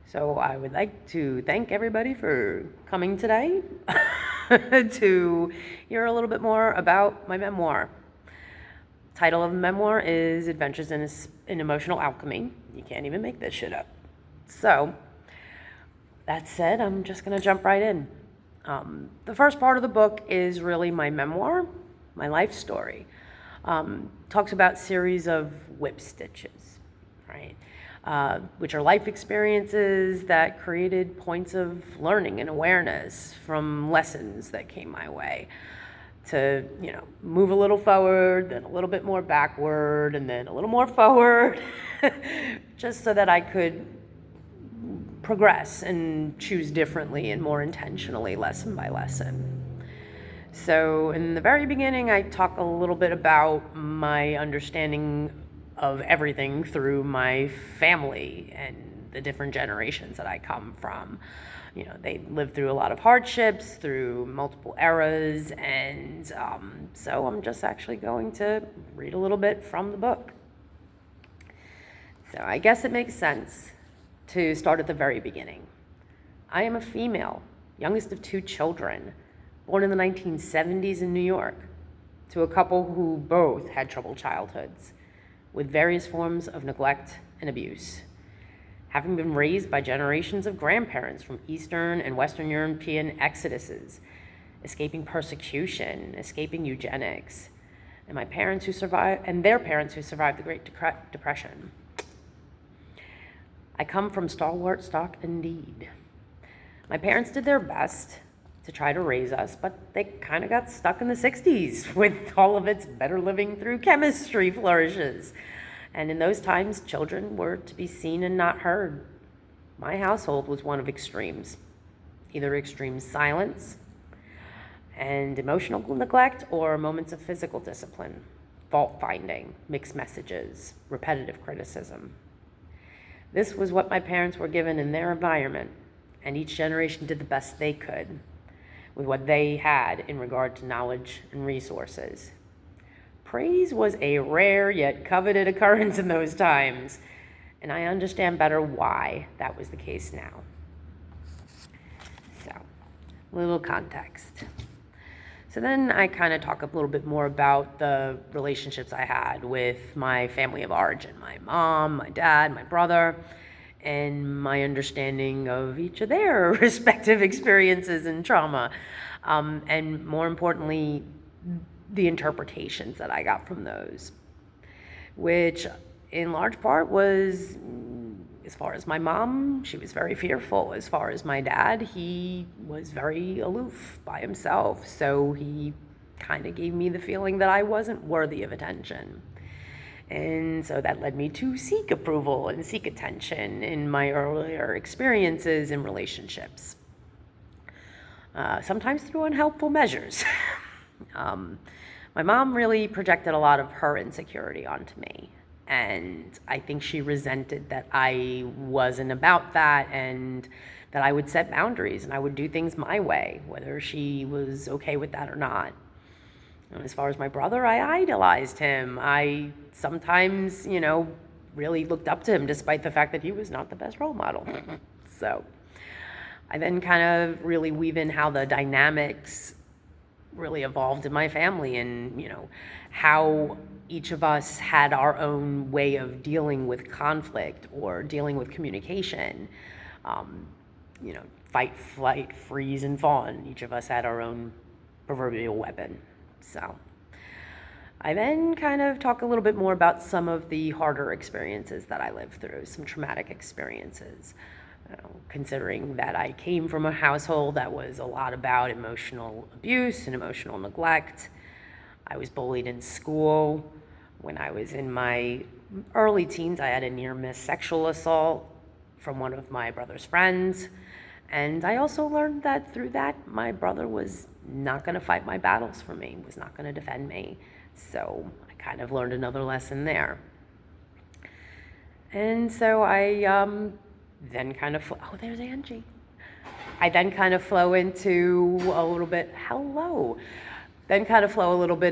So I would like to thank everybody for coming today to hear a little bit more about my memoir. Title of the memoir is Adventures in Emotional Alchemy. You can't even make this shit up. So, that said, I'm just going to jump right in. The first part of the book is really my memoir, my life story. Talks about series of whip stitches, right? Which are life experiences that created points of learning and awareness from lessons that came my way to, move a little forward, then a little bit more backward, and then a little more forward, just so that I could progress and choose differently and more intentionally, lesson by lesson. So in the very beginning, I talk a little bit about my understanding of everything through my family and the different generations that I come from. They lived through a lot of hardships, through multiple eras, and so I'm just actually going to read a little bit from the book. So I guess it makes sense to start at the very beginning. I am a female, youngest of 2 children, born in the 1970s in New York, to a couple who both had troubled childhoods, with various forms of neglect and abuse. Having been raised by generations of grandparents from Eastern and Western European exoduses, escaping persecution, escaping eugenics, and their parents who survived the Great Depression. I come from stalwart stock indeed. My parents did their best to try to raise us, but they kind of got stuck in the 60s with all of its better living through chemistry flourishes. And in those times, children were to be seen and not heard. My household was one of extremes, either extreme silence and emotional neglect or moments of physical discipline, fault finding, mixed messages, repetitive criticism. This was what my parents were given in their environment, and each generation did the best they could with what they had in regard to knowledge and resources. Praise was a rare yet coveted occurrence in those times, and I understand better why that was the case now. So, a little context. So then I kind of talk a little bit more about the relationships I had with my family of origin, my mom, my dad, my brother, and my understanding of each of their respective experiences and trauma, and more importantly, the interpretations that I got from those, which in large part was, as far as my mom, she was very fearful. As far as my dad, he was very aloof by himself, so he kind of gave me the feeling that I wasn't worthy of attention. And so that led me to seek approval and seek attention in my earlier experiences in relationships, sometimes through unhelpful measures. My mom really projected a lot of her insecurity onto me, and I think she resented that I wasn't about that and that I would set boundaries and I would do things my way, whether she was okay with that or not. And as far as my brother, I idolized him. I sometimes, really looked up to him despite the fact that he was not the best role model. So I then kind of really weave in how the dynamics really evolved in my family and, how each of us had our own way of dealing with conflict or dealing with communication. Fight, flight, freeze, and fawn. Each of us had our own proverbial weapon. So I then kind of talk a little bit more about some of the harder experiences that I lived through, some traumatic experiences, considering that I came from a household that was a lot about emotional abuse and emotional neglect. I was bullied in school. When I was in my early teens, I had a near-miss sexual assault from one of my brother's friends. And I also learned that through that, my brother was not going to fight my battles for me, was not going to defend me. So I kind of learned another lesson there. And so I then kind of, there's Angie. I then kind of flow into a little bit,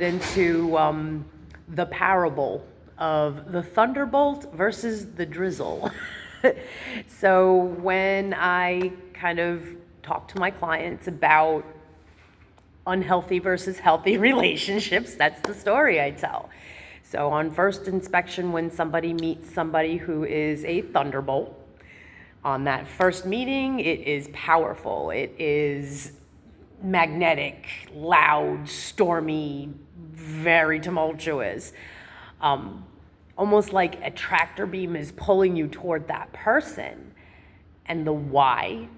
into the parable of the thunderbolt versus the drizzle. So when I kind of talk to my clients about unhealthy versus healthy relationships, that's the story I tell. So on first inspection, when somebody meets somebody who is a thunderbolt, on that first meeting, it is powerful. It is magnetic, loud, stormy, very tumultuous. Almost like a tractor beam is pulling you toward that person. And the why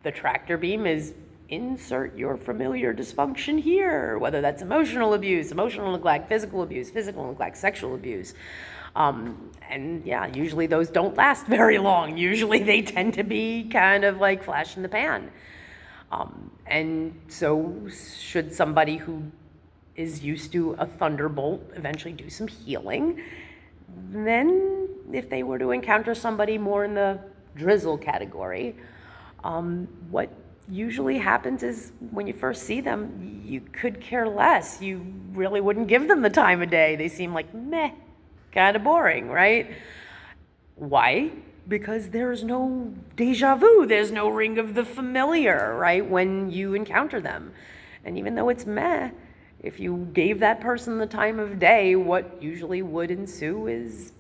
the tractor beam is insert your familiar dysfunction here, whether that's emotional abuse, emotional neglect, physical neglect, sexual abuse. And yeah, usually those don't last very long. Usually they tend to be kind of like flash in the pan. And so should somebody who is used to a thunderbolt eventually do some healing, then if they were to encounter somebody more in the drizzle category, what usually happens is when you first see them, you could care less. You really wouldn't give them the time of day. They seem like meh, kind of boring, right? Why? Because there's no deja vu, there's no ring of the familiar, right, when you encounter them. And even though it's meh, if you gave that person the time of day, what usually would ensue is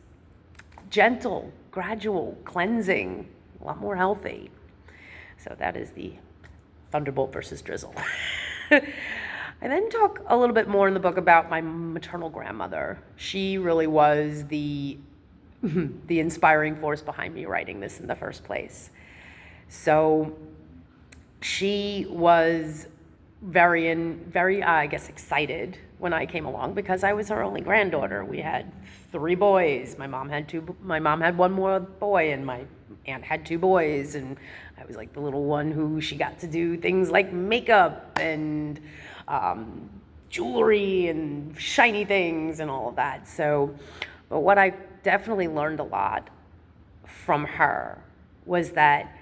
gentle, gradual, cleansing, a lot more healthy. So that is the thunderbolt versus drizzle. I then talk a little bit more in the book about my maternal grandmother. She really was the inspiring force behind me writing this in the first place. So she was very, I guess, excited when I came along because I was her only granddaughter. We had 3 boys. My mom had one more boy, and my aunt had 2 boys, and I was like the little one who she got to do things like makeup and jewelry and shiny things and all of that. So, but what I definitely learned a lot from her was that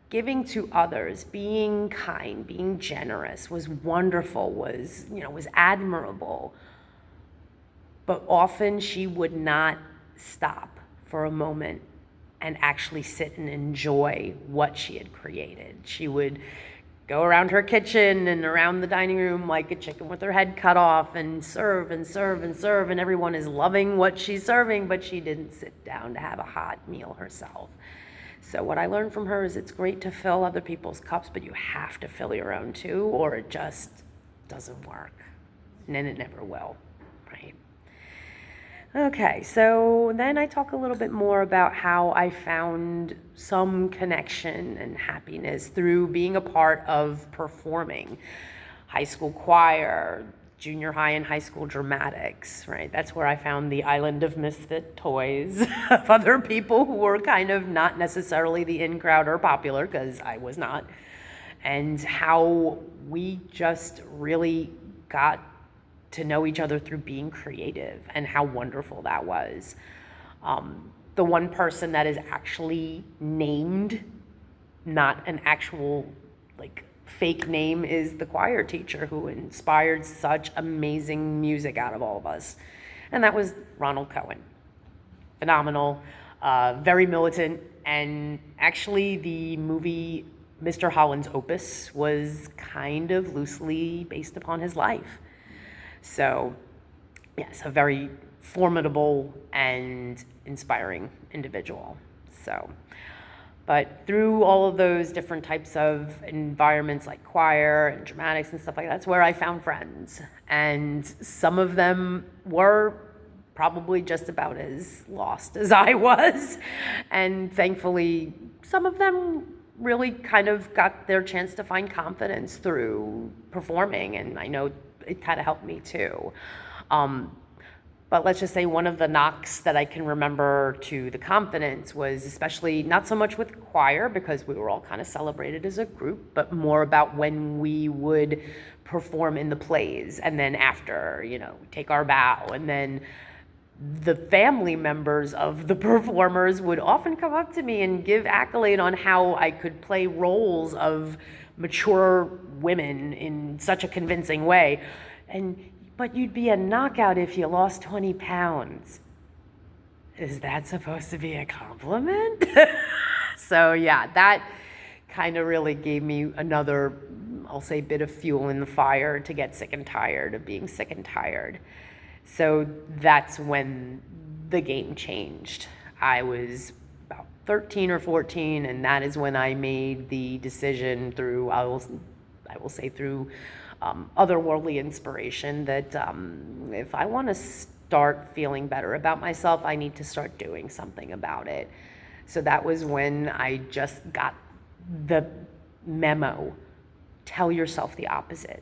giving to others, being kind, being generous was wonderful, was admirable. But often she would not stop for a moment and actually sit and enjoy what she had created. She would go around her kitchen and around the dining room like a chicken with her head cut off and serve and serve and serve, and everyone is loving what she's serving, but she didn't sit down to have a hot meal herself. So what I learned from her is it's great to fill other people's cups, but you have to fill your own too, or it just doesn't work. And then it never will, right? Okay, so then I talk a little bit more about how I found some connection and happiness through being a part of performing. High school choir, junior high and high school dramatics, right? That's where I found the island of misfit toys of other people who were kind of not necessarily the in crowd or popular, because I was not, and how we just really got to know each other through being creative, and how wonderful that was. The one person that is actually named, not an actual fake name, is the choir teacher who inspired such amazing music out of all of us. And that was Ronald Cohen. Phenomenal, very militant, and actually the movie Mr. Holland's Opus was kind of loosely based upon his life. So, yes, a very formidable and inspiring individual. So, but through all of those different types of environments like choir and dramatics and stuff like that, that's where I found friends. And some of them were probably just about as lost as I was. And thankfully, some of them really kind of got their chance to find confidence through performing. And I know it kind of helped me too. But let's just say one of the knocks that I can remember to the confidence was especially not so much with choir, because we were all kind of celebrated as a group, but more about when we would perform in the plays, and then after, take our bow, and then the family members of the performers would often come up to me and give accolade on how I could play roles of mature women in such a convincing way. But you'd be a knockout if you lost 20 pounds. Is that supposed to be a compliment? So yeah, that kind of really gave me another, I'll say, bit of fuel in the fire to get sick and tired of being sick and tired. So that's when the game changed. I was about 13 or 14, and that is when I made the decision through, I will say through otherworldly inspiration, that if I want to start feeling better about myself, I need to start doing something about it. So that was when I just got the memo. Tell yourself the opposite.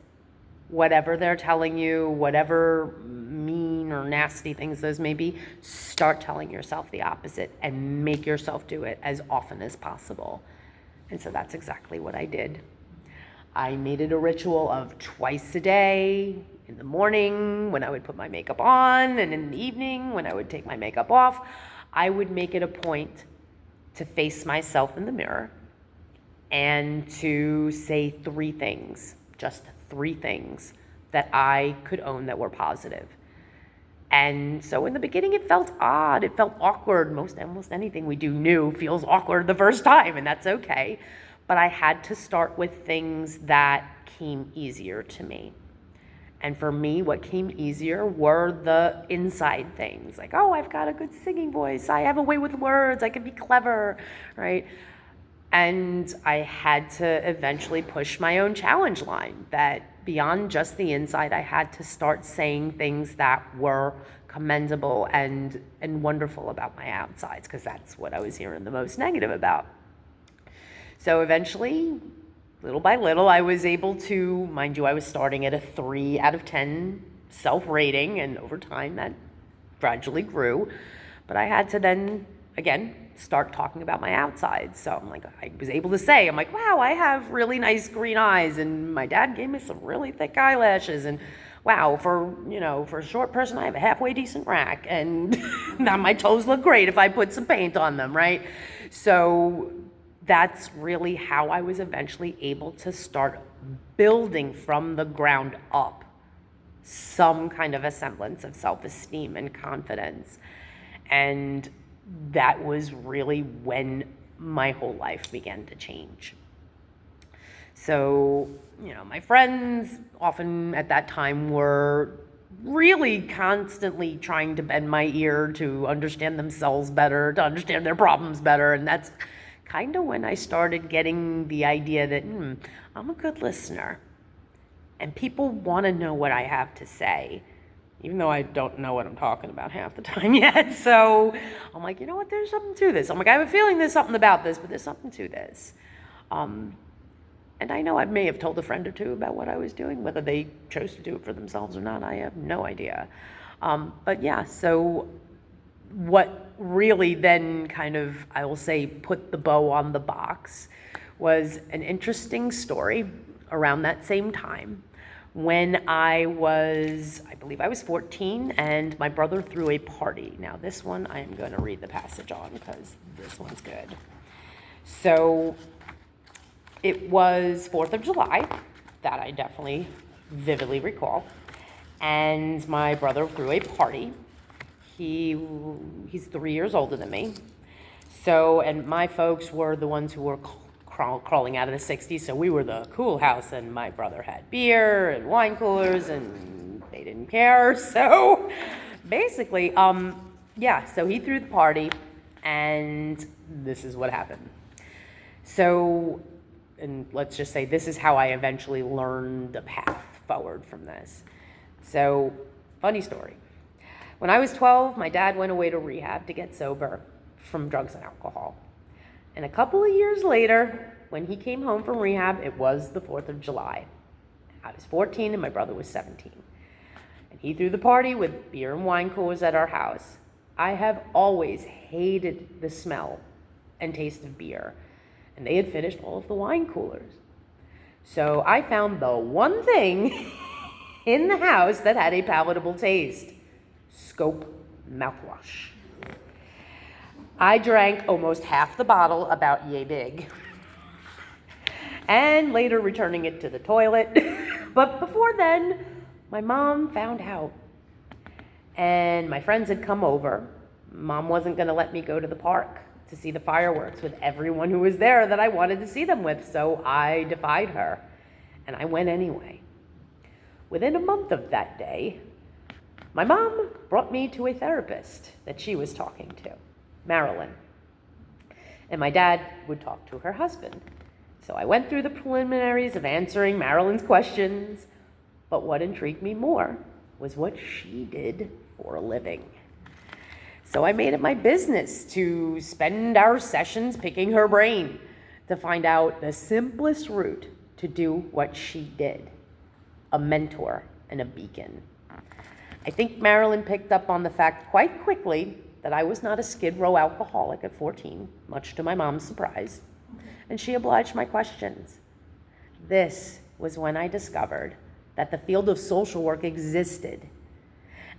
Whatever they're telling you, whatever mean or nasty things those may be, start telling yourself the opposite and make yourself do it as often as possible. And so that's exactly what I did. I made it a ritual of twice a day, in the morning when I would put my makeup on, and in the evening when I would take my makeup off. I would make it a point to face myself in the mirror and to say 3 things, just 3 things that I could own that were positive. And so in the beginning, it felt odd. It felt awkward. Almost anything we do new feels awkward the first time, and that's okay. But I had to start with things that came easier to me. And for me, what came easier were the inside things. Like, oh, I've got a good singing voice. I have a way with words. I can be clever, right? And I had to eventually push my own challenge line, that beyond just the inside, I had to start saying things that were commendable and wonderful about my outsides, because that's what I was hearing the most negative about. So eventually, little by little, I was able to, mind you, I was starting at a 3 out of 10 self-rating, and over time that gradually grew. But I had to then, again, start talking about my outsides. So I'm like, I was able to say, I'm like, wow, I have really nice green eyes, and my dad gave me some really thick eyelashes, and wow, for a short person, I have a halfway decent rack, and now my toes look great if I put some paint on them, right? So that's really how I was eventually able to start building from the ground up some kind of a semblance of self-esteem and confidence. And that was really when my whole life began to change. So, my friends often at that time were really constantly trying to bend my ear to understand themselves better, to understand their problems better. And that's kind of when I started getting the idea that I'm a good listener, and people want to know what I have to say, even though I don't know what I'm talking about half the time yet. So I'm like, you know what, there's something to this. I'm like, I have a feeling there's something about this, but there's something to this. And I know I may have told a friend or two about what I was doing. Whether they chose to do it for themselves or not, I have no idea. But yeah, so what really then kind of, I will say, put the bow on the box was an interesting story around that same time when I believe I was 14, and my brother threw a party. Now this one I am going to read the passage on, because this one's good. So it was 4th of July, that I definitely vividly recall, and my brother threw a party. He's 3 years older than me. So, and my folks were the ones who were crawling out of the 60s, so we were the cool house, and my brother had beer and wine coolers, and they didn't care. So basically, so he threw the party, and this is what happened. So, and let's just say this is how I eventually learned the path forward from this. So, funny story. When I was 12, my dad went away to rehab to get sober from drugs and alcohol. And a couple of years later, when he came home from rehab, it was the 4th of July. I was 14 and my brother was 17. And he threw the party with beer and wine coolers at our house. I have always hated the smell and taste of beer. And they had finished all of the wine coolers. So I found the one thing in the house that had a palatable taste: Scope mouthwash. I drank almost half the bottle, about yay big, and later returning it to the toilet. But before then, my mom found out, and my friends had come over. Mom wasn't going to let me go to the park, to see the fireworks with everyone who was there that I wanted to see them with, so I defied her, and I went anyway. Within a month of that day, my mom brought me to a therapist that she was talking to, Marilyn. And my dad would talk to her husband. So I went through the preliminaries of answering Marilyn's questions, but what intrigued me more was what she did for a living. So I made it my business to spend our sessions picking her brain to find out the simplest route to do what she did, a mentor and a beacon. I think Marilyn picked up on the fact quite quickly that I was not a Skid Row alcoholic at 14, much to my mom's surprise, and she obliged my questions. This was when I discovered that the field of social work existed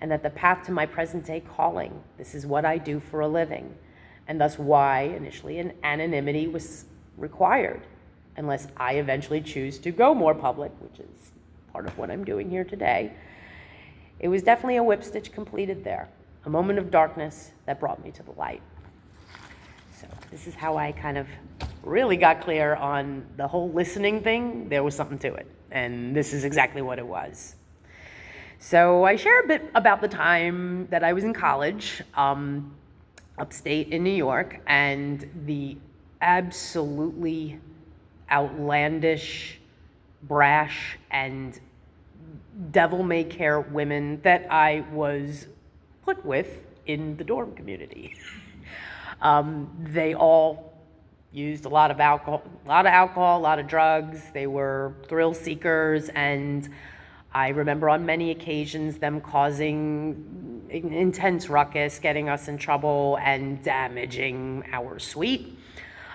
and that the path to my present-day calling, this is what I do for a living, and thus why initially an anonymity was required, unless I eventually choose to go more public, which is part of what I'm doing here today. It was definitely a whip stitch completed there, a moment of darkness that brought me to the light. So this is how I kind of really got clear on the whole listening thing. There was something to it, and this is exactly what it was. So I share a bit about the time that I was in college, upstate in New York, and the absolutely outlandish, brash, and devil-may-care women that I was put with in the dorm community. They all used a lot of alcohol, a lot of drugs. They were thrill seekers, and I remember on many occasions them causing intense ruckus, getting us in trouble, and damaging our suite.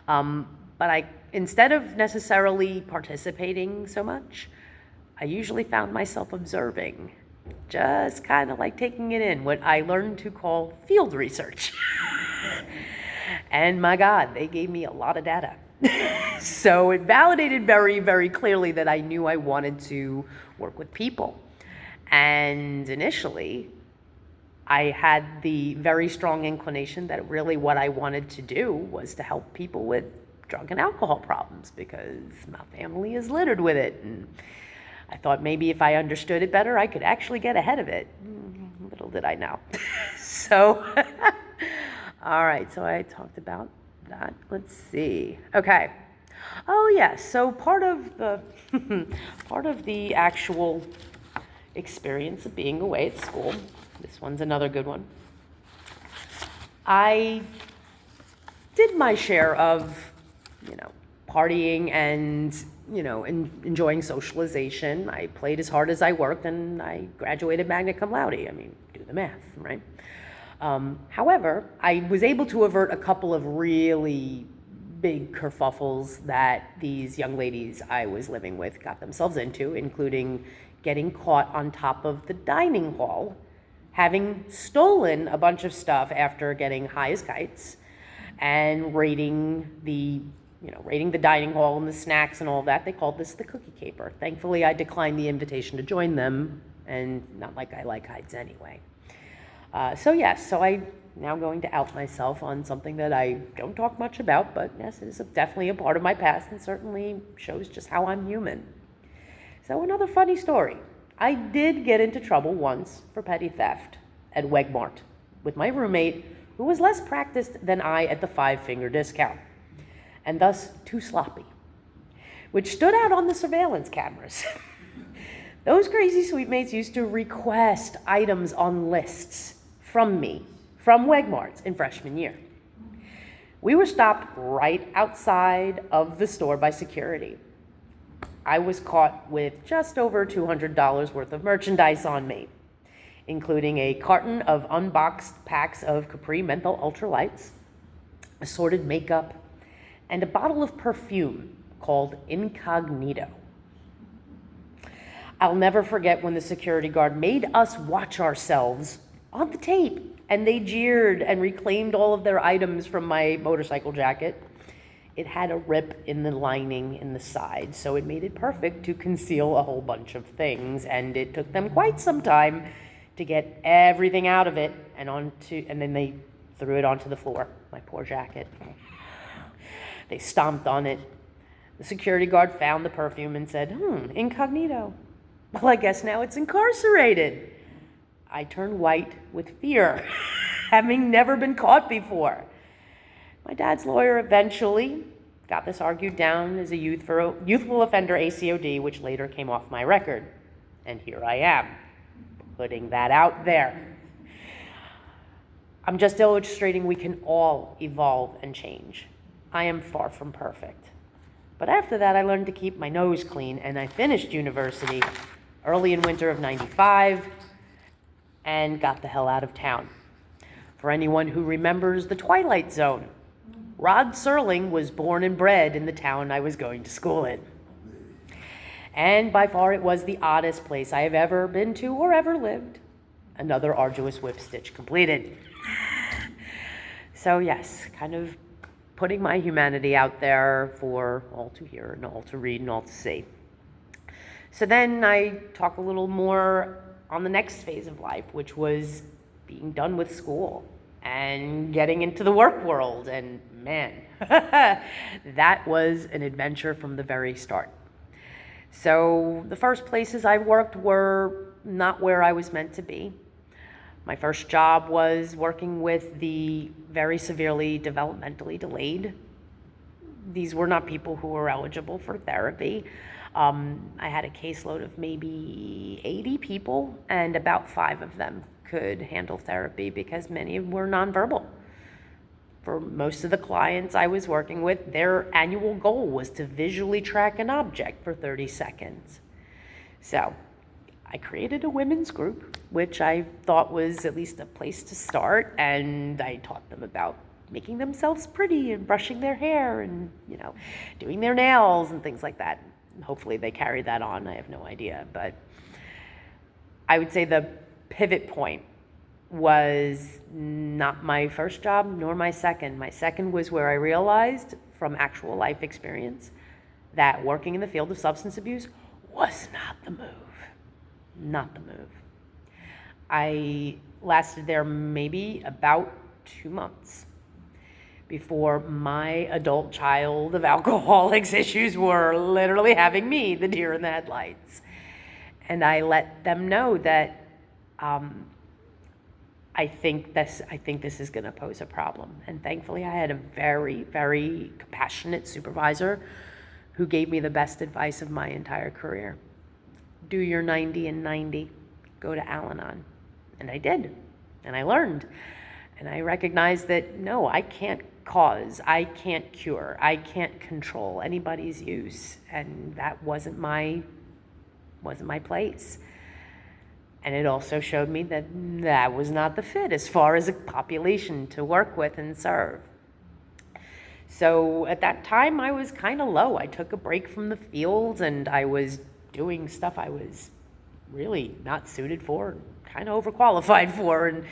But instead of necessarily participating so much, I usually found myself observing, just kind of like taking it in, what I learned to call field research. And my God, they gave me a lot of data. So it validated very, very clearly that I knew I wanted to work with people. And initially, I had the very strong inclination that really what I wanted to do was to help people with drug and alcohol problems, because my family is littered with it. And I thought maybe if I understood it better, I could actually get ahead of it. Little did I know. So, all right, so I talked about that. Let's see. Okay. Oh, yes. So part of the actual experience of being away at school, this one's another good one. I did my share of, partying and, enjoying socialization. I played as hard as I worked, and I graduated magna cum laude. I mean, do the math, right? However, I was able to avert a couple of really big kerfuffles that these young ladies I was living with got themselves into, including getting caught on top of the dining hall, having stolen a bunch of stuff after getting high as kites, and raiding the dining hall and the snacks and all that. They called this the cookie caper. Thankfully, I declined the invitation to join them, and not like I like heights anyway. So I'm now going to out myself on something that I don't talk much about, but yes, it is definitely a part of my past and certainly shows just how I'm human. So another funny story. I did get into trouble once for petty theft at Wegmart with my roommate, who was less practiced than I at the 5-finger discount, and thus too sloppy, which stood out on the surveillance cameras. Those crazy sweetmates used to request items on lists from me, from Wegmarts in freshman year. We were stopped right outside of the store by security. I was caught with just over $200 worth of merchandise on me, including a carton of unboxed packs of Capri Menthol Ultralights, assorted makeup, and a bottle of perfume called Incognito. I'll never forget when the security guard made us watch ourselves on the tape, and they jeered and reclaimed all of their items from my motorcycle jacket. It had a rip in the lining in the side, so it made it perfect to conceal a whole bunch of things, and it took them quite some time to get everything out of it and then they threw it onto the floor my poor jacket. They stomped on it. The security guard found the perfume and said, incognito. Well, I guess now it's incarcerated. I turned white with fear, having never been caught before. My dad's lawyer eventually got this argued down as a youthful offender ACOD, which later came off my record. And here I am, putting that out there. I'm just illustrating we can all evolve and change. I am far from perfect. But after that, I learned to keep my nose clean, and I finished university early in winter of '95 and got the hell out of town. For anyone who remembers the Twilight Zone, Rod Serling was born and bred in the town I was going to school in. And by far it was the oddest place I have ever been to or ever lived. Another arduous whip stitch completed. So yes, kind of putting my humanity out there for all to hear and all to read and all to see. So then I talk a little more on the next phase of life, which was being done with school and getting into the work world. And man, that was an adventure from the very start. So the first places I worked were not where I was meant to be. My first job was working with the very severely developmentally delayed. These were not people who were eligible for therapy. I had a caseload of maybe 80 people, and about 5 of them could handle therapy because many were nonverbal. For most of the clients I was working with, their annual goal was to visually track an object for 30 seconds. So I created a women's group, which I thought was at least a place to start, and I taught them about making themselves pretty and brushing their hair and, doing their nails and things like that. Hopefully they carried that on, I have no idea. But I would say the pivot point was not my first job nor my second. My second was where I realized from actual life experience that working in the field of substance abuse was not the move. Not the move. I lasted there maybe about 2 months before my adult child of alcoholics issues were literally having me, the deer in the headlights. And I let them know that I think this is going to pose a problem. And thankfully, I had a very, very compassionate supervisor who gave me the best advice of my entire career. Do your 90 and 90, go to Al-Anon. And I did, and I learned. And I recognized that, no, I can't cause, I can't cure, I can't control anybody's use. And that wasn't my place. And it also showed me that that was not the fit as far as a population to work with and serve. So at that time, I was kind of low. I took a break from the field, and I was doing stuff I was really not suited for, kind of overqualified for. And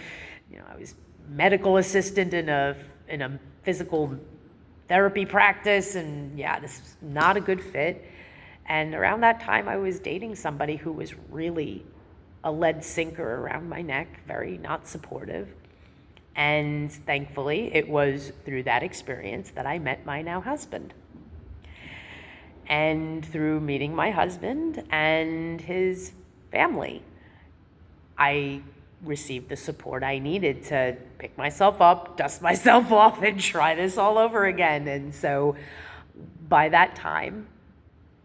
I was medical assistant in a physical therapy practice, and this was not a good fit. And around that time, I was dating somebody who was really a lead sinker around my neck, very not supportive. And thankfully, it was through that experience that I met my now husband. And through meeting my husband and his family, I received the support I needed to pick myself up, dust myself off, and try this all over again. And so by that time,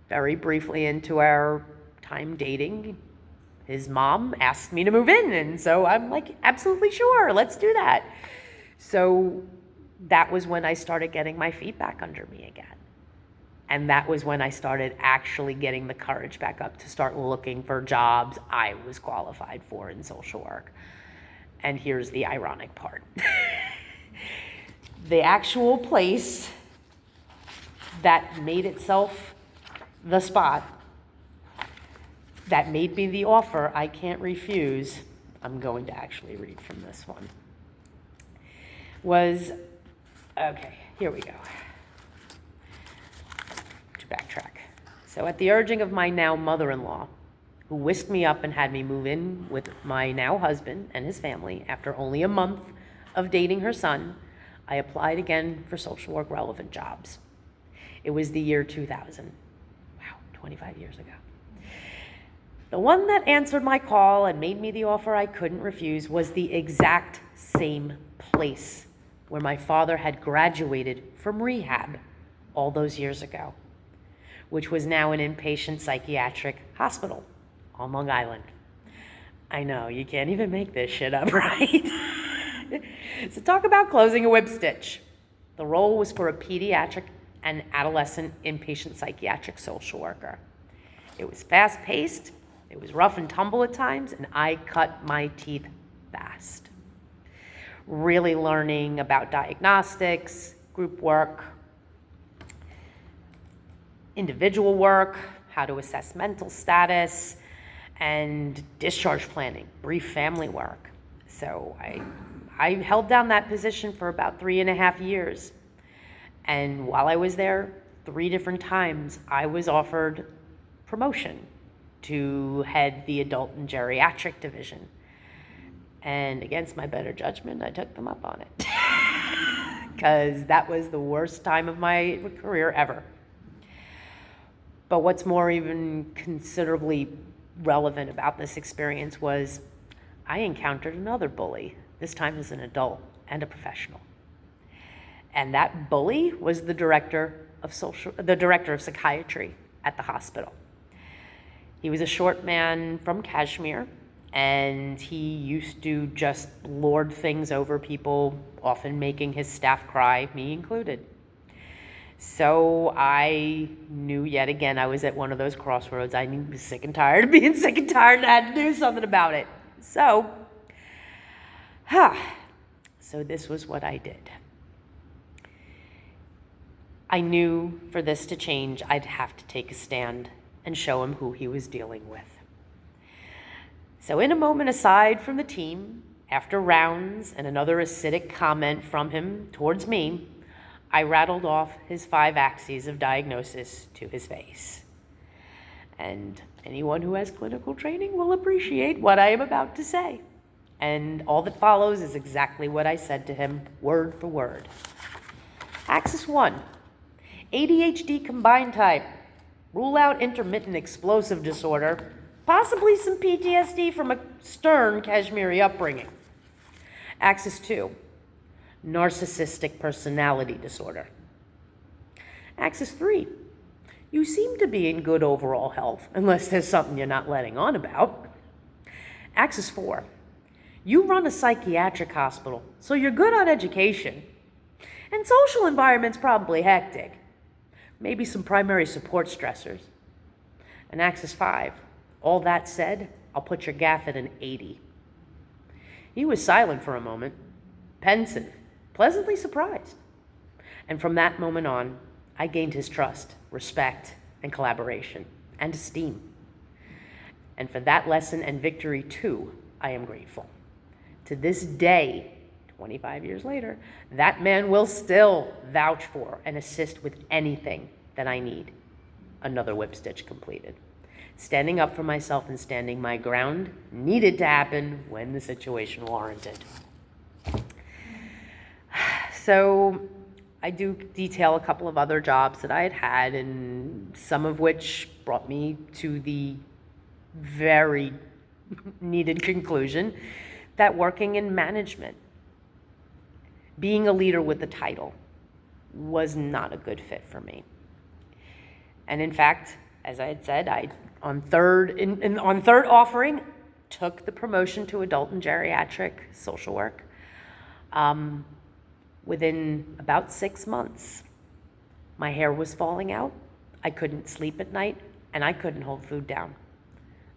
very briefly into our time dating, his mom asked me to move in. And so I'm like, absolutely sure, let's do that. So that was when I started getting my feet back under me again. And that was when I started actually getting the courage back up to start looking for jobs I was qualified for in social work. And here's the ironic part. The actual place that made itself the spot, that made me the offer I can't refuse, I'm going to actually read from this one, was, okay, here we go. Backtrack. So at the urging of my now mother-in-law, who whisked me up and had me move in with my now husband and his family after only a month of dating her son, I applied again for social work relevant jobs. It was the year 2000. Wow, 25 years ago. The one that answered my call and made me the offer I couldn't refuse was the exact same place where my father had graduated from rehab all those years ago, which was now an inpatient psychiatric hospital on Long Island. I know, you can't even make this shit up, right? So talk about closing a whip stitch. The role was for a pediatric and adolescent inpatient psychiatric social worker. It was fast-paced, it was rough and tumble at times, and I cut my teeth fast. Really learning about diagnostics, group work, individual work, how to assess mental status, and discharge planning, brief family work. So I held down that position for about 3.5 years. And while I was there, 3 different times, I was offered promotion to head the adult and geriatric division. And against my better judgment, I took them up on it. Because that was the worst time of my career ever. But what's more even considerably relevant about this experience was I encountered another bully, this time as an adult and a professional. And that bully was the director of psychiatry at the hospital. He was a short man from Kashmir, and he used to just lord things over people, often making his staff cry, me included. So I knew yet again I was at one of those crossroads. I was sick and tired of being sick and tired, and I had to do something about it. So this was what I did. I knew for this to change, I'd have to take a stand and show him who he was dealing with. So in a moment aside from the team, after rounds and another acidic comment from him towards me, I rattled off his 5 axes of diagnosis to his face. And anyone who has clinical training will appreciate what I am about to say. And all that follows is exactly what I said to him, word for word. Axis 1, ADHD combined type. Rule out intermittent explosive disorder, possibly some PTSD from a stern Kashmiri upbringing. Axis 2, narcissistic personality disorder. Axis 3, you seem to be in good overall health, unless there's something you're not letting on about. Axis 4, you run a psychiatric hospital, so you're good on education. And social environment's probably hectic. Maybe some primary support stressors. And Axis 5, all that said, I'll put your gaff at an 80. He was silent for a moment, pensive, pleasantly surprised. And from that moment on, I gained his trust, respect, and collaboration, and esteem. And for that lesson and victory too, I am grateful. To this day, 25 years later, that man will still vouch for and assist with anything that I need. Another whip stitch completed. Standing up for myself and standing my ground needed to happen when the situation warranted. So I do detail a couple of other jobs that I had had, and some of which brought me to the very needed conclusion that working in management, being a leader with the title, was not a good fit for me. And in fact, as I had said, I on third offering took the promotion to adult and geriatric social work. Within about 6 months, my hair was falling out, I couldn't sleep at night, and I couldn't hold food down.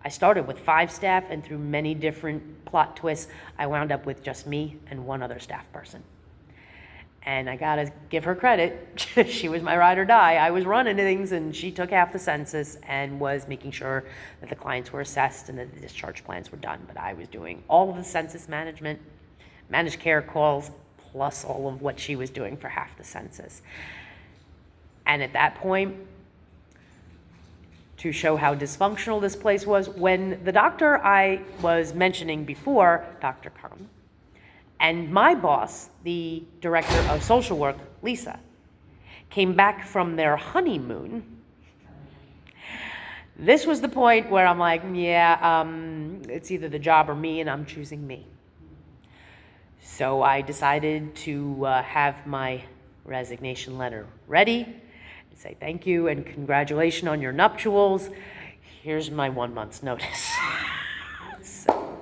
I started with 5 staff, and through many different plot twists, I wound up with just me and 1 other staff person. And I gotta give her credit. She was my ride or die. I was running things, and she took half the census and was making sure that the clients were assessed and that the discharge plans were done. But I was doing all of the census management, managed care calls, plus all of what she was doing for half the census. And at that point, to show how dysfunctional this place was, when the doctor I was mentioning before, Dr. Khan, And my boss, the director of social work, Lisa, came back from their honeymoon. This was the point where I'm like, yeah, it's either the job or me, and I'm choosing me. So I decided to have my resignation letter ready and say thank you and congratulations on your nuptials. Here's my 1 month's notice. So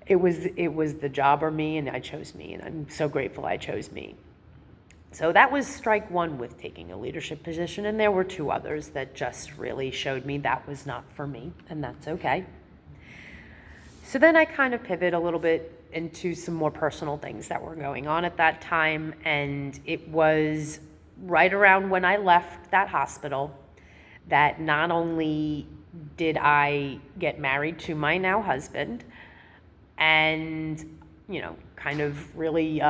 it was the job or me, and I chose me, and I'm so grateful I chose me. So that was strike one with taking a leadership position, and there were 2 others that just really showed me that was not for me, and that's okay. So then I kind of pivot a little bit into some more personal things that were going on at that time, and it was right around when I left that hospital that not only did I get married to my now husband, and kind of really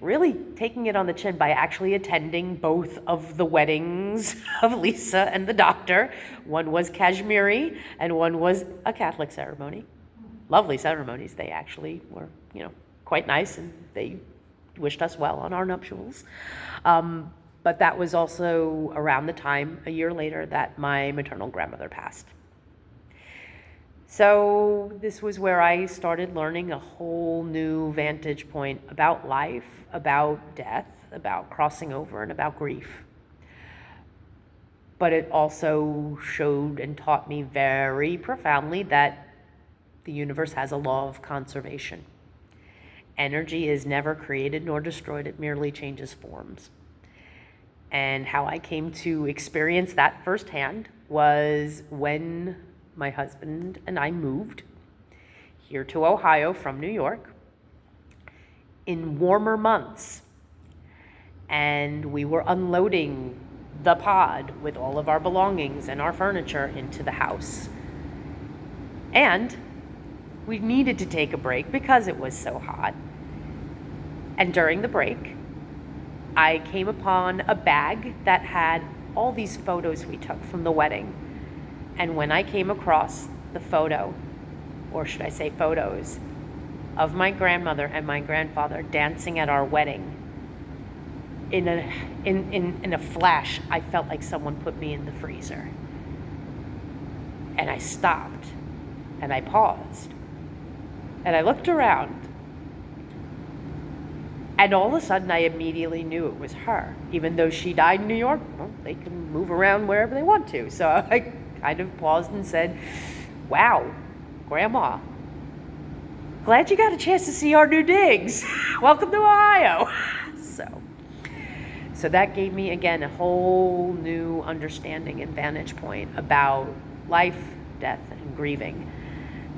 really taking it on the chin by actually attending both of the weddings of Lisa and the doctor. One was Kashmiri and one was a Catholic ceremony. Lovely ceremonies. They actually were, quite nice, and they wished us well on our nuptials. But that was also around the time, a year later, that my maternal grandmother passed. So this was where I started learning a whole new vantage point about life, about death, about crossing over, and about grief. But it also showed and taught me very profoundly that the universe has a law of conservation. Energy is never created nor destroyed, it merely changes forms. And how I came to experience that firsthand was when my husband and I moved here to Ohio from New York in warmer months. And we were unloading the pod with all of our belongings and our furniture into the house. And we needed to take a break because it was so hot. And during the break, I came upon a bag that had all these photos we took from the wedding. And when I came across the photo, or should I say photos, of my grandmother and my grandfather dancing at our wedding, in a flash, I felt like someone put me in the freezer. And I stopped, and I paused, and I looked around, and all of a sudden I immediately knew it was her. Even though she died in New York, well, they can move around wherever they want to. So I kind of paused and said, wow, Grandma, glad you got a chance to see our new digs. Welcome to Ohio. So that gave me, again, a whole new understanding and vantage point about life, death, and grieving.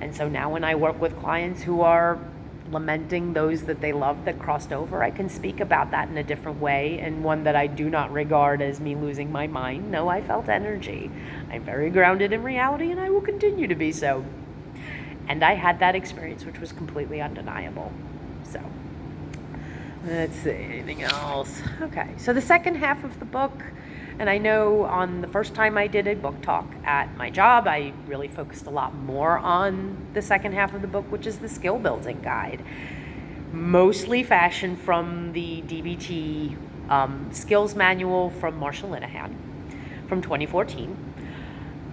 And so now when I work with clients who are lamenting those that they love that crossed over, I can speak about that in a different way, and one that I do not regard as me losing my mind. No, I felt energy. I'm very grounded in reality, and I will continue to be so. And I had that experience, which was completely undeniable. So let's see, anything else? Okay, so the second half of the book, and I know on the first time I did a book talk at my job, I really focused a lot more on the second half of the book, which is the skill building guide, mostly fashioned from the DBT skills manual from Marsha Linehan from 2014.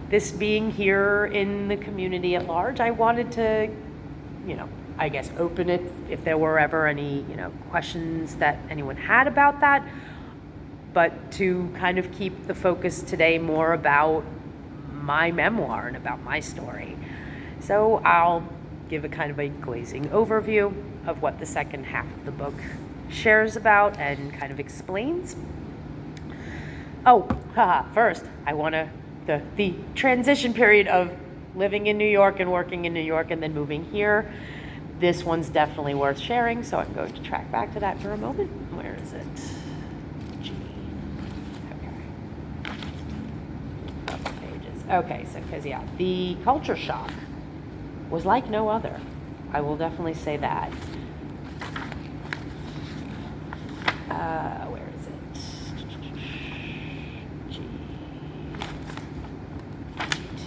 This being here in the community at large, I wanted to, I guess open it if there were ever any, questions that anyone had about that, but to kind of keep the focus today more about my memoir and about my story. So I'll give a kind of a glazing overview of what the second half of the book shares about and kind of explains. First, I want to, the transition period of living in New York and working in New York and then moving here. This one's definitely worth sharing, so I'm going to track back to that for a moment. Where is it? Couple pages. Okay, so because the culture shock was like no other. I will definitely say that. Where is it?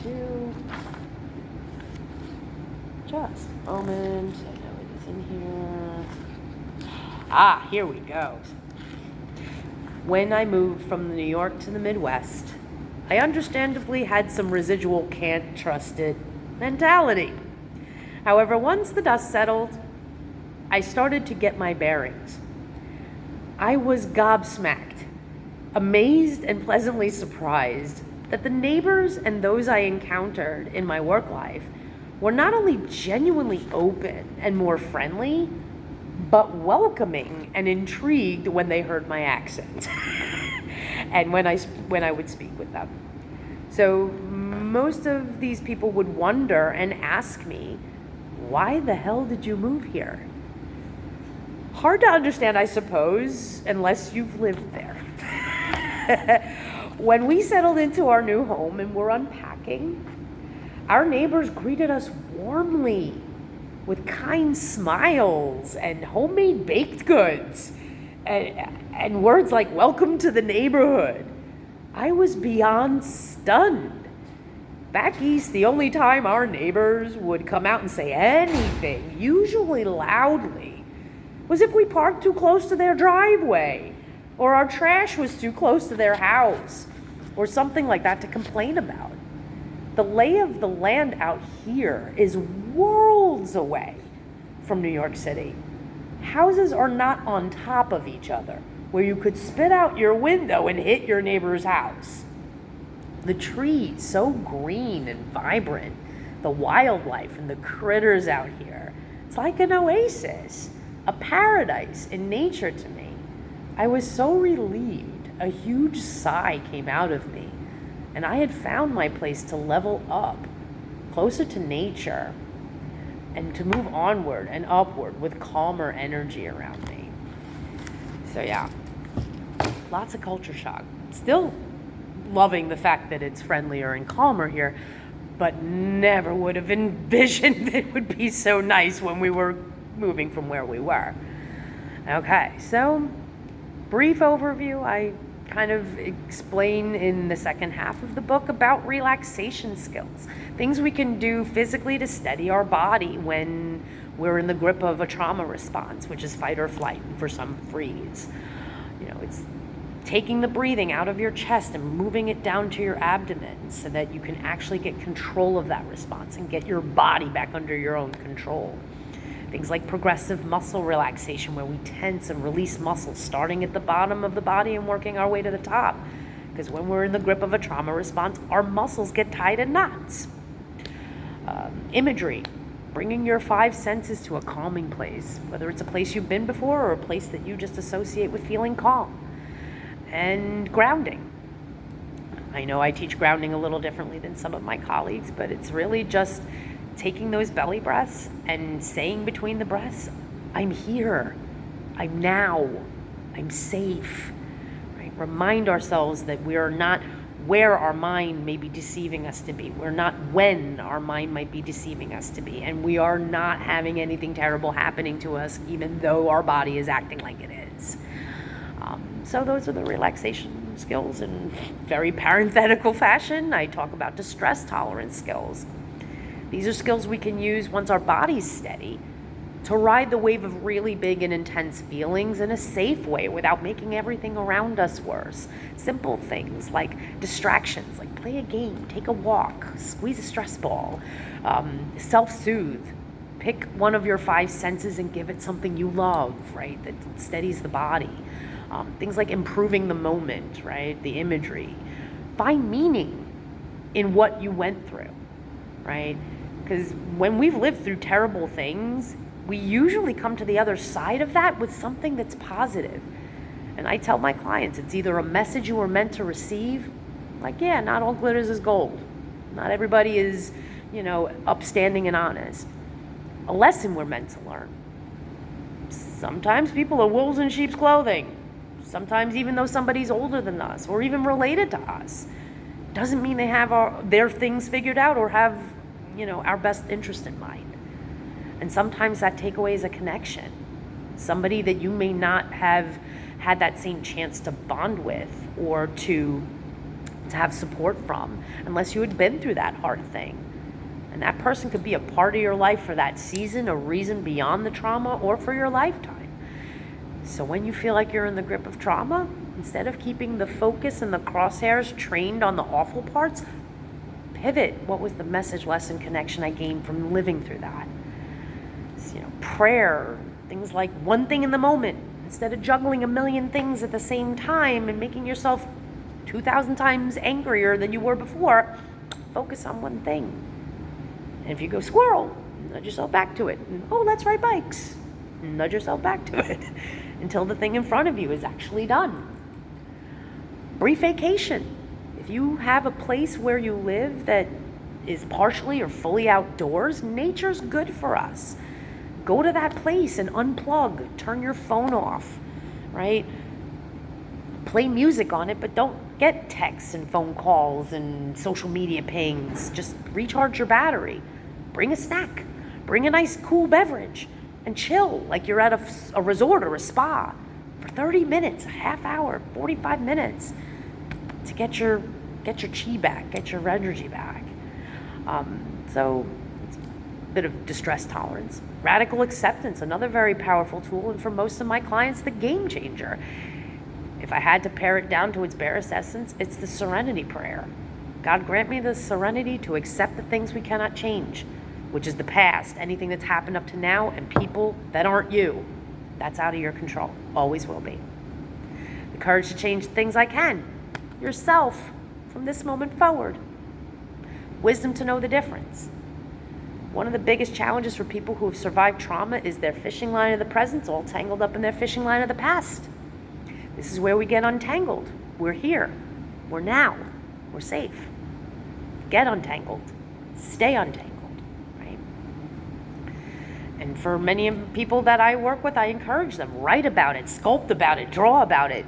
G2. Just a moment. I know it is What's in here? Ah, here we go. When I moved from New York to the Midwest, I understandably had some residual can't trust it mentality. However, once the dust settled, I started to get my bearings. I was gobsmacked, amazed and pleasantly surprised that the neighbors and those I encountered in my work life were not only genuinely open and more friendly, but welcoming and intrigued when they heard my accent and when I would speak with them. So most of these people would wonder and ask me, why the hell did you move here? Hard to understand, I suppose, unless you've lived there. When we settled into our new home and were unpacking, our neighbors greeted us warmly with kind smiles and homemade baked goods and words like welcome to the neighborhood. I was beyond stunned. Back east, the only time our neighbors would come out and say anything, usually loudly, was if we parked too close to their driveway, or our trash was too close to their house, or something like that to complain about. The lay of the land out here is worlds away from New York City. Houses are not on top of each other, where you could spit out your window and hit your neighbor's house. The trees, so green and vibrant, the wildlife and the critters out here, it's like an oasis, a paradise in nature to me. I was so relieved, a huge sigh came out of me, and I had found my place to level up, closer to nature, and to move onward and upward with calmer energy around me. So yeah, lots of culture shock. Still loving the fact that it's friendlier and calmer here, but never would have envisioned it would be so nice when we were moving from where we were. Okay, so brief overview. I kind of explain in the second half of the book about relaxation skills, things we can do physically to steady our body when we're in the grip of a trauma response, which is fight or flight, and for some freeze. It's taking the breathing out of your chest and moving it down to your abdomen so that you can actually get control of that response and get your body back under your own control. Things like progressive muscle relaxation, where we tense and release muscles, starting at the bottom of the body and working our way to the top. Because when we're in the grip of a trauma response, our muscles get tied in knots. Imagery, bringing your five senses to a calming place, whether it's a place you've been before or a place that you just associate with feeling calm. And grounding. I know I teach grounding a little differently than some of my colleagues, but it's really just taking those belly breaths and saying between the breaths, I'm here, I'm now, I'm safe. Right? Remind ourselves that we are not where our mind may be deceiving us to be. We're not when our mind might be deceiving us to be. And we are not having anything terrible happening to us, even though our body is acting like it is. So those are the relaxation skills in very parenthetical fashion. I talk about distress tolerance skills. These are skills we can use once our body's steady to ride the wave of really big and intense feelings in a safe way without making everything around us worse. Simple things like distractions, like play a game, take a walk, squeeze a stress ball, self-soothe. Pick one of your five senses and give it something you love, right, that steadies the body. Things like improving the moment, right, the imagery. Find meaning in what you went through, right? Because when we've lived through terrible things, we usually come to the other side of that with something that's positive. And I tell my clients, it's either a message you were meant to receive, like, yeah, not all glitters is gold. Not everybody is, upstanding and honest. A lesson we're meant to learn. Sometimes people are wolves in sheep's clothing. Sometimes even though somebody's older than us or even related to us, doesn't mean they have their things figured out or have, our best interest in mind. And sometimes that takeaway is a connection. Somebody that you may not have had that same chance to bond with or to have support from unless you had been through that hard thing. And that person could be a part of your life for that season, a reason beyond the trauma, or for your lifetime. So when you feel like you're in the grip of trauma, instead of keeping the focus and the crosshairs trained on the awful parts, pivot. What was the message, lesson, connection I gained from living through that? So, prayer, things like one thing in the moment, instead of juggling a million things at the same time and making yourself 2,000 times angrier than you were before, focus on one thing. And if you go squirrel, nudge yourself back to it. And, oh, let's ride bikes. Nudge yourself back to it until the thing in front of you is actually done. Brief vacation. If you have a place where you live that is partially or fully outdoors, nature's good for us. Go to that place and unplug. Turn your phone off, right? Play music on it, but don't get texts and phone calls and social media pings. Just recharge your battery. Bring a snack. Bring a nice cool beverage and chill like you're at a resort or a spa for 30 minutes, a half hour, 45 minutes to get your chi back, get your energy back. So it's a bit of distress tolerance. Radical acceptance, another very powerful tool, and for most of my clients, the game changer. If I had to pare it down to its barest essence, it's the serenity prayer. God, grant me the serenity to accept the things we cannot change, which is the past, anything that's happened up to now, and people that aren't you. That's out of your control, always will be. The courage to change things I can, yourself, from this moment forward. Wisdom to know the difference. One of the biggest challenges for people who have survived trauma is their fishing line of the present's all tangled up in their fishing line of the past. This is where we get untangled. We're here. We're now. We're safe. Get untangled. Stay untangled, right? And for many of the people that I work with, I encourage them, write about it, sculpt about it, draw about it.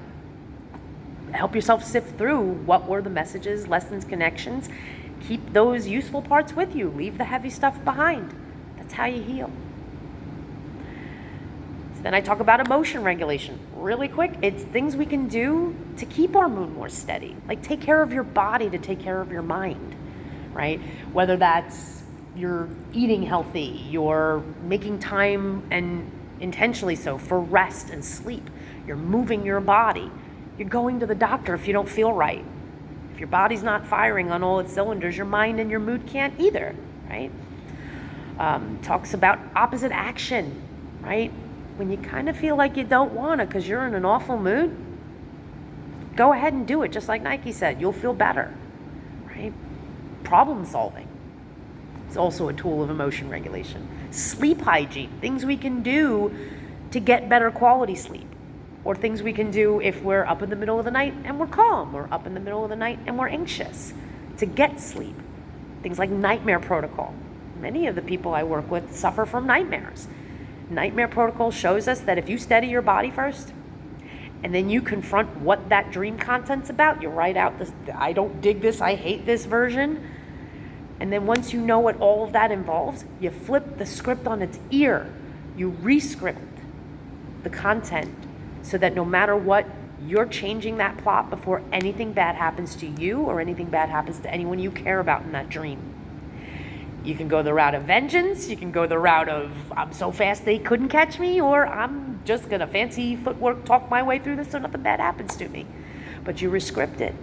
Help yourself sift through what were the messages, lessons, connections. Keep those useful parts with you. Leave the heavy stuff behind. That's how you heal. So then I talk about emotion regulation. Really quick, it's things we can do to keep our mood more steady. Like take care of your body to take care of your mind, right? Whether that's you're eating healthy, you're making time, and intentionally so, for rest and sleep. You're moving your body. You're going to the doctor if you don't feel right. If your body's not firing on all its cylinders, your mind and your mood can't either, right? Talks about opposite action, right? When you kind of feel like you don't want to because you're in an awful mood, go ahead and do it, just like Nike said. You'll feel better, right? Problem solving. It's also a tool of emotion regulation. Sleep hygiene, things we can do to get better quality sleep. Or things we can do if we're up in the middle of the night and we're calm, or up in the middle of the night and we're anxious, to get sleep. Things like nightmare protocol. Many of the people I work with suffer from nightmares. Nightmare protocol shows us that if you steady your body first, and then you confront what that dream content's about, you write out this, I don't dig this, I hate this version, and then once you know what all of that involves, you flip the script on its ear. You re-script the content, so that no matter what, you're changing that plot before anything bad happens to you or anything bad happens to anyone you care about in that dream. You can go the route of vengeance, you can go the route of I'm so fast they couldn't catch me, or I'm just gonna fancy footwork talk my way through this so nothing bad happens to me. But you re-script it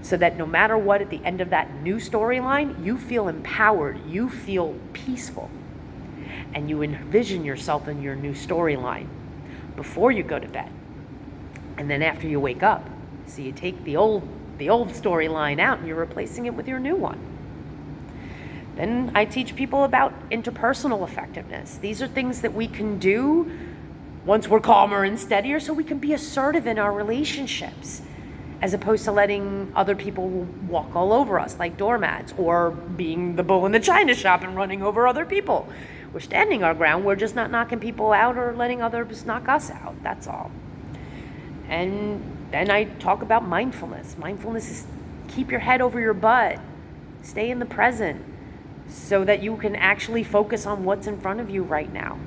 so that no matter what, at the end of that new storyline, you feel empowered, you feel peaceful, and you envision yourself in your new storyline before you go to bed. And then after you wake up, so you take the old storyline out and you're replacing it with your new one. Then I teach people about interpersonal effectiveness. These are things that we can do once we're calmer and steadier so we can be assertive in our relationships, as opposed to letting other people walk all over us like doormats, or being the bull in the china shop and running over other people. We're standing our ground. We're just not knocking people out or letting others knock us out. That's all. And then I talk about mindfulness. Mindfulness is keep your head over your butt. Stay in the present so that you can actually focus on what's in front of you right now.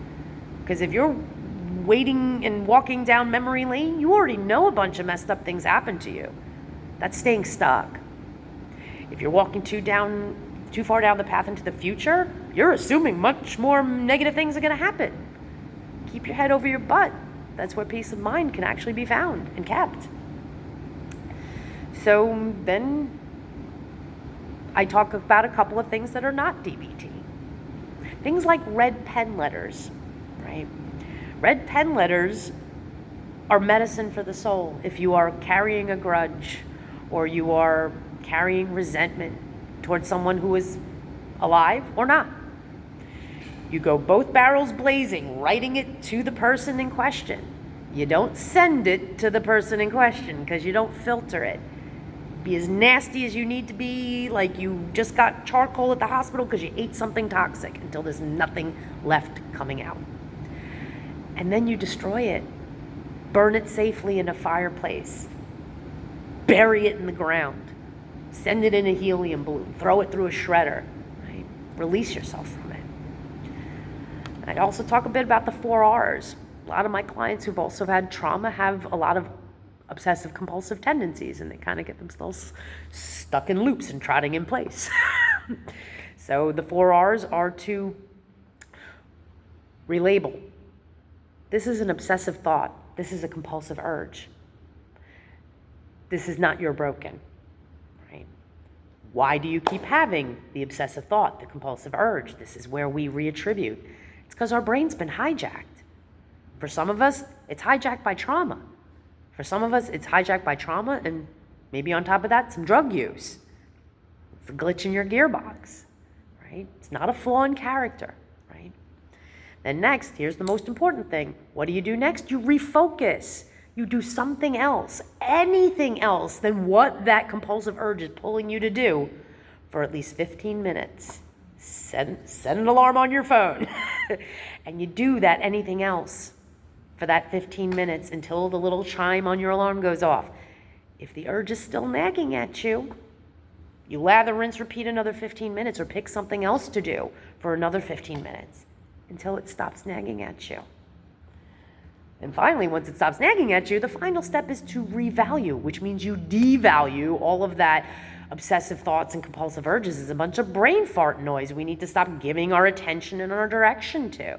Because if you're waiting and walking down memory lane, you already know a bunch of messed up things happened to you. That's staying stuck. If you're walking too too far down the path into the future, you're assuming much more negative things are going to happen. Keep your head over your butt. That's where peace of mind can actually be found and kept. So then I talk about a couple of things that are not DBT. Things like red pen letters, right? Red pen letters are medicine for the soul. If you are carrying a grudge or you are carrying resentment towards someone who is alive or not, you go both barrels blazing, writing it to the person in question. You don't send it to the person in question because you don't filter it. Be as nasty as you need to be, like you just got charcoal at the hospital because you ate something toxic, until there's nothing left coming out. And then you destroy it. Burn it safely in a fireplace. Bury it in the ground. Send it in a helium balloon. Throw it through a shredder. Right? Release yourself from it. I also talk a bit about the 4 R's. A lot of my clients who've also had trauma have a lot of obsessive compulsive tendencies, and they kind of get themselves stuck in loops and trotting in place. So the 4 R's are to relabel. This is an obsessive thought. This is a compulsive urge. This is not your broken, right? Why do you keep having the obsessive thought, the compulsive urge? This is where we reattribute. It's because our brain's been hijacked. For some of us, it's hijacked by trauma. For some of us, it's hijacked by trauma and maybe on top of that, some drug use. It's a glitch in your gearbox, right? It's not a flaw in character, right? Then next, here's the most important thing. What do you do next? You refocus. You do something else, anything else than what that compulsive urge is pulling you to do for at least 15 minutes. Set an alarm on your phone. And you do that anything else for that 15 minutes until the little chime on your alarm goes off. If the urge is still nagging at you, you lather, rinse, repeat another 15 minutes, or pick something else to do for another 15 minutes until it stops nagging at you. And finally, once it stops nagging at you, the final step is to revalue, which means you devalue all of that obsessive thoughts and compulsive urges as a bunch of brain fart noise we need to stop giving our attention and our direction to,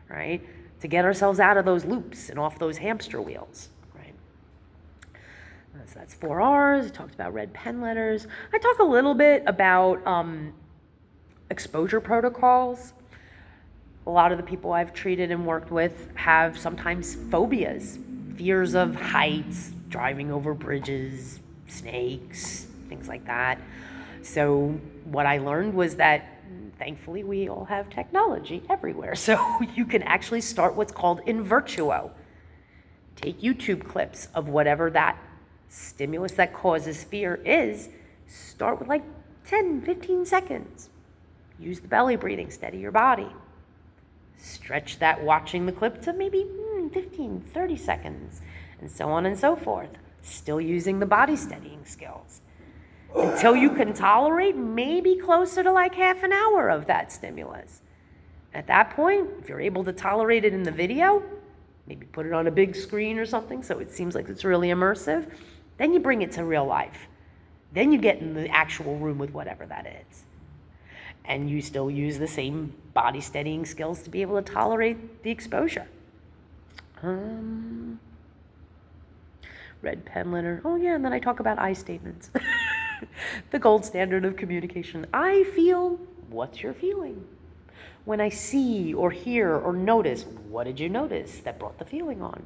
right? To get ourselves out of those loops and off those hamster wheels, right? So that's 4 R's. I talked about red pen letters. I talk a little bit about exposure protocols. A lot of the people I've treated and worked with have sometimes phobias, fears of heights, driving over bridges, snakes, things like that. So what I learned was that thankfully we all have technology everywhere. So you can actually start what's called in virtuo. Take YouTube clips of whatever that stimulus that causes fear is. Start with like 10, 15 seconds. Use the belly breathing, steady your body. Stretch that watching the clip to maybe 15, 30 seconds, and so on and so forth. Still using the body steadying skills. Until you can tolerate maybe closer to like half an hour of that stimulus. At that point, if you're able to tolerate it in the video, maybe put it on a big screen or something so it seems like it's really immersive, then you bring it to real life. Then you get in the actual room with whatever that is. And you still use the same body steadying skills to be able to tolerate the exposure. Red pen letter. Oh yeah, and then I talk about I statements. The gold standard of communication. I feel, what's your feeling? When I see or hear or notice, what did you notice that brought the feeling on?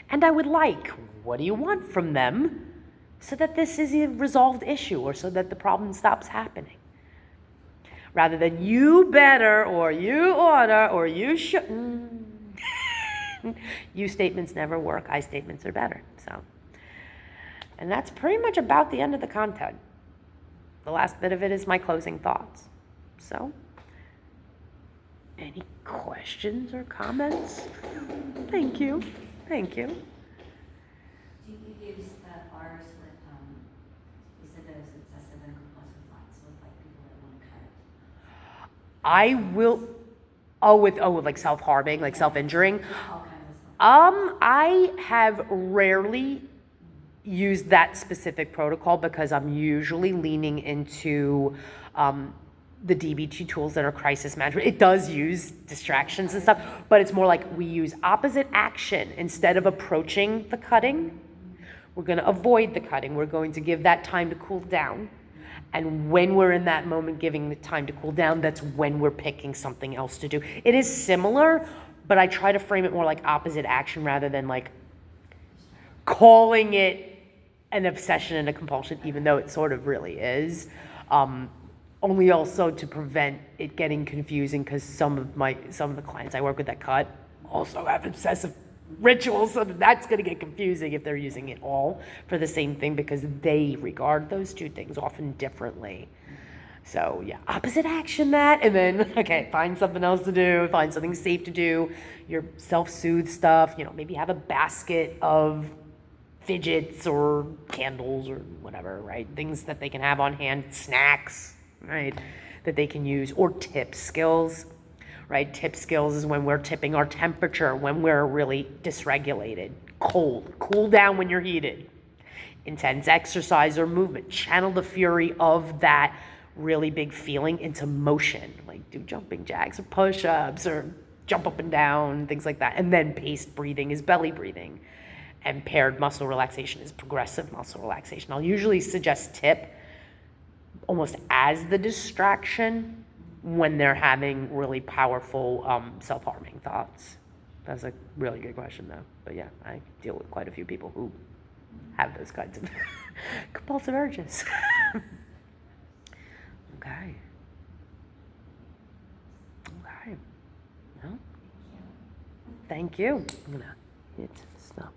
And I would like, what do you want from them so that this is a resolved issue or so that the problem stops happening? Rather than you better or you oughta or you shouldn't. You statements never work. I statements are better. So, and that's pretty much about the end of the content. The last bit of it is my closing thoughts. So, any questions or comments? Thank you. Thank you. Do you use the R's with, you said those obsessive and compulsive thoughts with like people that want to cut? I will, with like self-harming, like self-injuring. All kinds of stuff. I have rarely used that specific protocol because I'm usually leaning into the DBT tools that are crisis management, it does use distractions and stuff, but it's more like we use opposite action. Instead of approaching the cutting, we're going to avoid the cutting. We're going to give that time to cool down. And when we're in that moment giving the time to cool down, that's when we're picking something else to do. It is similar, but I try to frame it more like opposite action rather than like calling it an obsession and a compulsion, even though it sort of really is. Only also to prevent it getting confusing, because some of the clients I work with that cut also have obsessive rituals, so that's going to get confusing if they're using it all for the same thing, because they regard those two things often differently. So yeah, opposite action that, and then okay, find something else to do, find something safe to do, your self-soothe stuff, maybe have a basket of fidgets or candles or whatever, right? Things that they can have on hand, snacks, right, that they can use, or tip skills, right? Tip skills is when we're tipping our temperature, when we're really dysregulated, cold, cool down when you're heated, intense exercise or movement, channel the fury of that really big feeling into motion, like do jumping jacks or push-ups or jump up and down, things like that. And then paced breathing is belly breathing, and paired muscle relaxation is progressive muscle relaxation. I'll usually suggest tip almost as the distraction when they're having really powerful self-harming thoughts. That's a really good question, though. But yeah, I deal with quite a few people who have those kinds of compulsive urges. Okay. Okay. Well, thank you. I'm gonna hit stop.